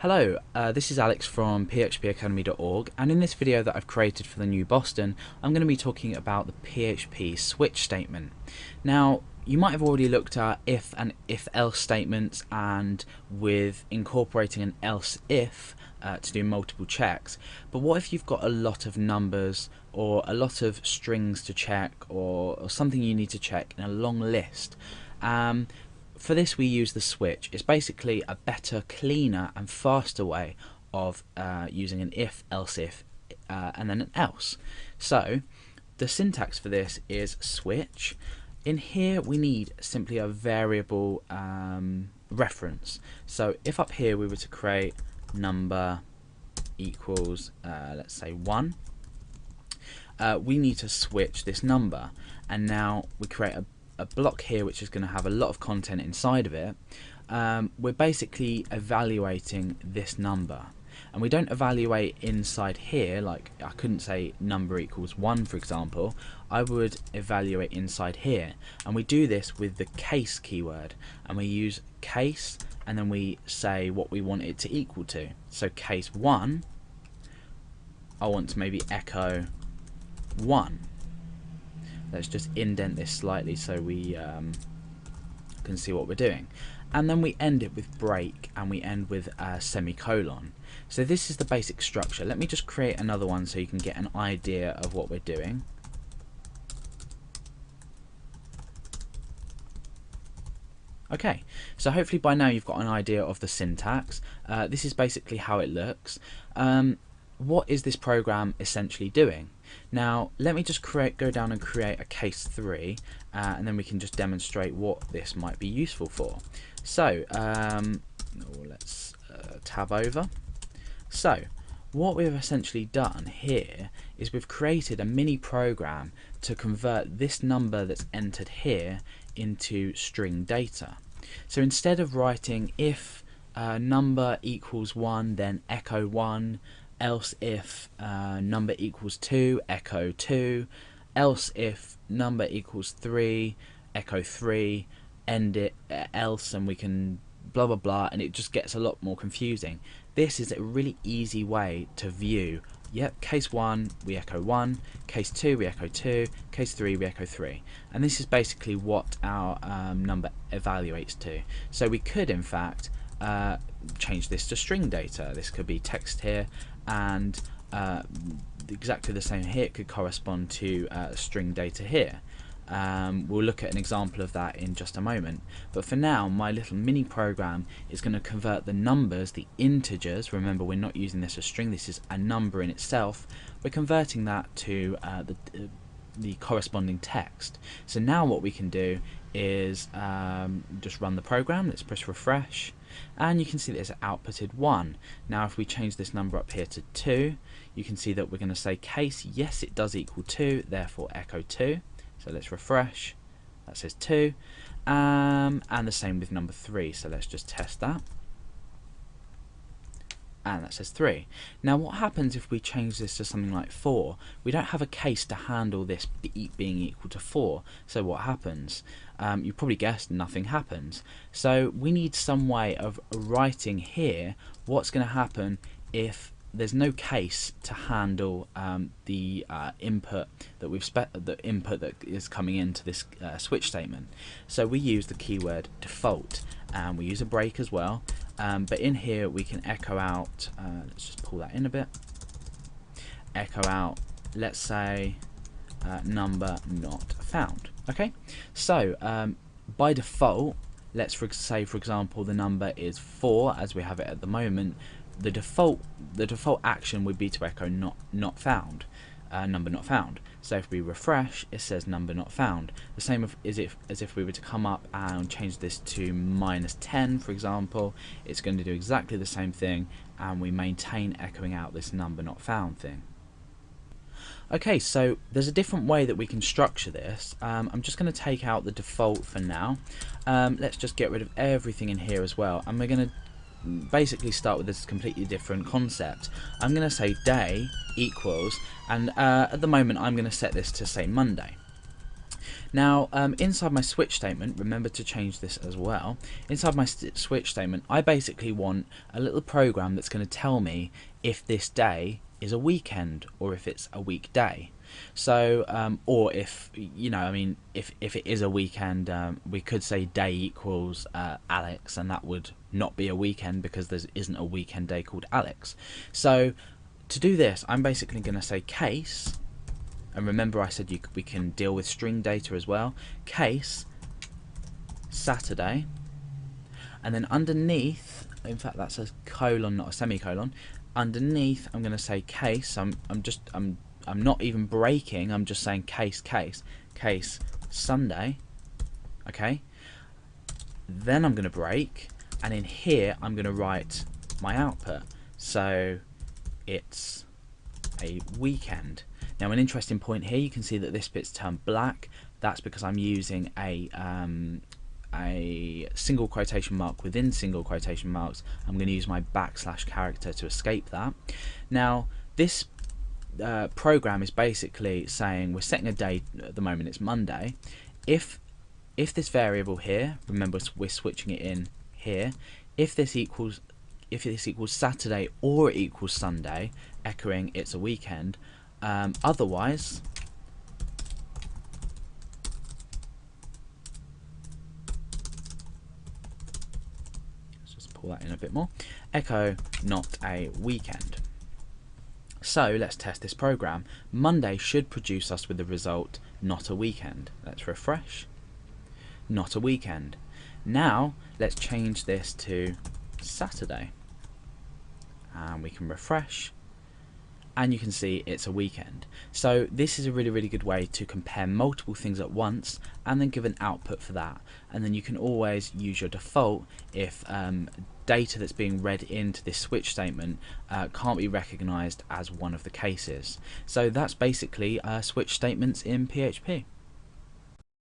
Hello, this is Alex from phpacademy.org, and in this video that I've created for the new Boston, I'm going to be talking about the PHP switch statement. Now, you might have already looked at if and if-else statements, and with incorporating an else-if to do multiple checks. But what if you've got a lot of numbers or a lot of strings to check, or something you need to check in a long list? For this we use the switch. It's basically a better, cleaner and faster way of using an if, else if, and then an else. So the syntax for this is switch. In here we need simply a variable reference. So if up here we were to create number equals let's say 1, we need to switch this number, and now we create a block here which is going to have a lot of content inside of it. We're basically evaluating this number, and we don't evaluate inside here. Like, I couldn't say number equals 1, for example. I would evaluate inside here, and we do this with the case keyword, and we use case and then we say what we want it to equal to. So case 1, I want to maybe echo 1. Let's just indent this slightly so we can see what we're doing. And then we end it with break, and we end with a semicolon. So this is the basic structure. Let me just create another one so you can get an idea of what we're doing. Okay, so hopefully by now you've got an idea of the syntax. This is basically how it looks. What is this program essentially doing? Now let me just go down and create a case 3, and then we can just demonstrate what this might be useful for. So let's tab over. So what we've essentially done here is we've created a mini program to convert this number that's entered here into string data. So instead of writing if number equals 1 then echo 1, else if number equals 2, echo 2, else if number equals 3, echo 3, end it else, and we can blah blah blah, and it just gets a lot more confusing. This is a really easy way to view. Yep, case 1 we echo 1, case 2 we echo 2, case 3 we echo 3, and this is basically what our number evaluates to. So we could in fact change this to string data. This could be text here, and exactly the same here. It could correspond to string data here. We'll look at an example of that in just a moment, but for now my little mini program is going to convert the numbers, the integers. Remember, we're not using this as string, this is a number in itself. We're converting that to the corresponding text. So now what we can do is just run the program. Let's press refresh, and you can see that it's outputted 1. Now if we change this number up here to 2, you can see that we're going to say case, yes it does equal 2, therefore echo 2. So let's refresh, that says 2, and the same with number 3, so let's just test that, and that says 3. Now what happens if we change this to something like 4? We don't have a case to handle this being equal to 4, so what happens? You probably guessed, nothing happens. So we need some way of writing here what's going to happen if there's no case to handle the input that that is coming into this switch statement. So we use the keyword default, and we use a break as well. But in here we can echo out, let's just pull that in a bit, echo out, let's say number not found. Okay, so by default, let's say for example the number is 4 as we have it at the moment. The default action would be to echo not found, number not found. So if we refresh, it says number not found. The same as if we were to come up and change this to -10, for example, it's going to do exactly the same thing, and we maintain echoing out this number not found thing. Okay, so there's a different way that we can structure this. I'm just going to take out the default for now. Let's just get rid of everything in here as well, and we're going to basically start with this completely different concept. I'm going to say day equals, and at the moment I'm going to set this to say Monday. Now, inside my switch statement, remember to change this as well. Inside my switch statement, I basically want a little program that's going to tell me if this day is a weekend or if it's a weekday. So, or if, I mean, if it is a weekend, we could say day equals Alex, and that would not be a weekend because there isn't a weekend day called Alex. So, to do this, I'm basically going to say case. And remember I said we can deal with string data as well. Case Saturday, and then underneath, in fact that's a colon, not a semicolon. Underneath, I'm going to say case. I'm not even breaking. I'm just saying case Sunday. Okay. Then I'm going to break, and in here I'm going to write my output. So it's a weekend. Now, an interesting point here, you can see that this bit's turned black. That's because I'm using a single quotation mark within single quotation marks. I'm going to use my / character to escape that. Now, this program is basically saying we're setting a date at the moment. It's Monday. If this variable here, remember we're switching it in here. If this equals Saturday or it equals Sunday, echoing it's a weekend. Otherwise, let's just pull that in a bit more. Echo not a weekend. So let's test this program. Monday should produce us with the result not a weekend. Let's refresh. Not a weekend. Now let's change this to Saturday, and we can refresh. And you can see it's a weekend. So this is a really good way to compare multiple things at once and then give an output for that. And then you can always use your default if data that's being read into this switch statement can't be recognized as one of the cases. So that's basically switch statements in PHP.